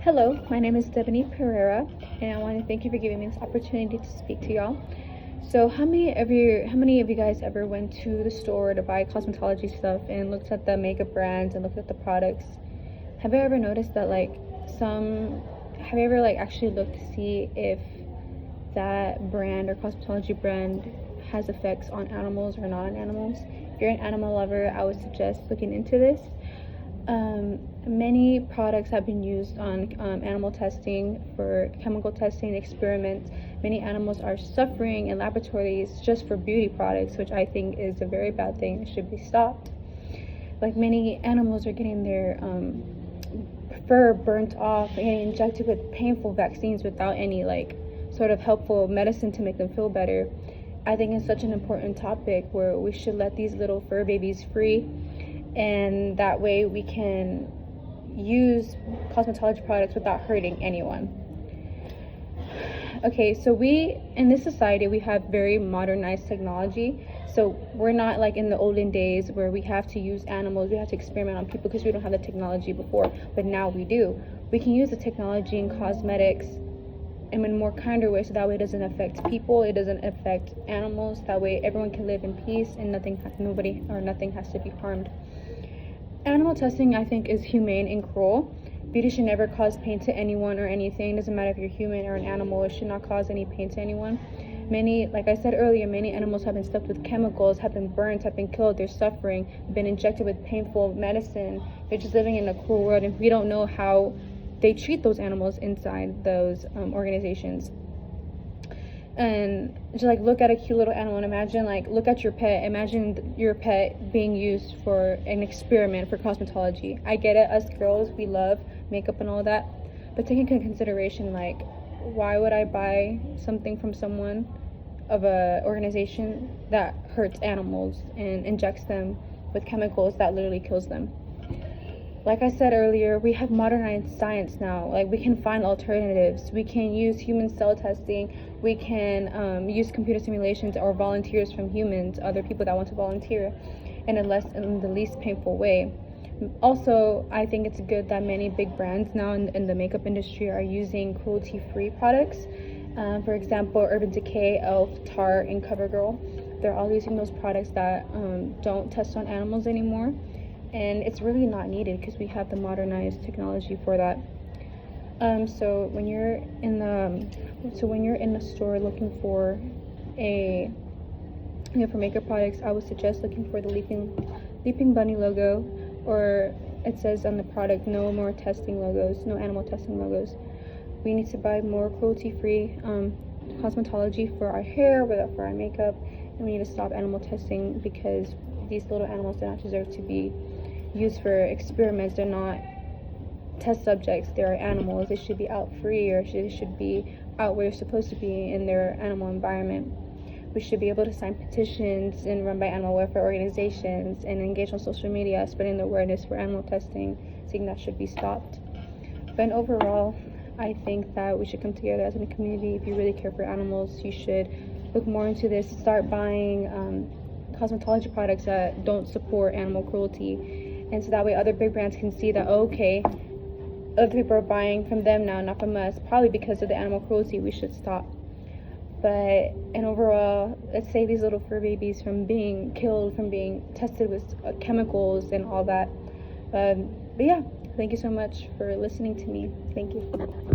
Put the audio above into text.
Hello, my name is Stephanie Pereira, and I want to thank you for giving me this opportunity to speak to y'all. So, how many of you guys ever went to the store to buy cosmetology stuff and looked at the makeup brands and looked at the products? Have you ever noticed that have you ever actually looked to see if that brand or cosmetology brand has effects on animals or not on animals? If you're an animal lover, I would suggest looking into this. Many products have been used on animal testing for chemical testing experiments. Many animals are suffering in laboratories just for beauty products, which I think is a very bad thing. It should be stopped. Like, many animals are getting their fur burnt off and getting injected with painful vaccines without any sort of helpful medicine to make them feel better. I think it's such an important topic where we should let these little fur babies free, and that way we can use cosmetology products without hurting anyone. Okay, so in this society, we have very modernized technology. So we're not like in the olden days where we have to use animals, we have to experiment on people because we don't have the technology before, but now we do. We can use the technology in cosmetics in a more kinder way, so that way it doesn't affect people, it doesn't affect animals. That way everyone can live in peace and nothing has to be harmed. Animal testing, I think, is humane and cruel. Beauty should never cause pain to anyone or anything. It doesn't matter if you're human or an animal, it should not cause any pain to anyone. Like I said earlier, many animals have been stuffed with chemicals, have been burnt, have been killed, they're suffering, been injected with painful medicine. They're just living in a cruel world, and we don't know how they treat those animals inside those organizations. And just look at a cute little animal and imagine, look at your pet. Imagine your pet being used for an experiment for cosmetology. I get it, us girls, we love makeup and all that, but take into consideration, why would I buy something from someone of a organization that hurts animals and injects them with chemicals that literally kills them? Like I said earlier, we have modernized science now. We can find alternatives. We can use human cell testing. We can use computer simulations or volunteers from humans, other people that want to volunteer, in the least painful way. Also, I think it's good that many big brands now in the makeup industry are using cruelty-free products. For example, Urban Decay, Elf, Tarte, and CoverGirl. They're all using those products that don't test on animals anymore. And it's really not needed because we have the modernized technology for that. So when you're in the store looking for for makeup products, I would suggest looking for the Leaping Bunny logo, or it says on the product, no animal testing logos. We need to buy more cruelty-free cosmetology for our hair, for our makeup, and we need to stop animal testing because these little animals do not deserve to be used for experiments. They're not test subjects, they're animals. They should be out free, or they should be out where they're supposed to be in their animal environment. We should be able to sign petitions and run by animal welfare organizations and engage on social media spreading the awareness for animal testing, saying that should be stopped. But overall, I think that we should come together as a community. If you really care for animals, you should look more into this. Start buying cosmetology products that don't support animal cruelty, and so that way other big brands can see that, okay, other people are buying from them now, not from us, probably because of the animal cruelty. We should stop. And overall, let's save these little fur babies from being killed, from being tested with chemicals and all that. But yeah, thank you so much for listening to me. Thank you.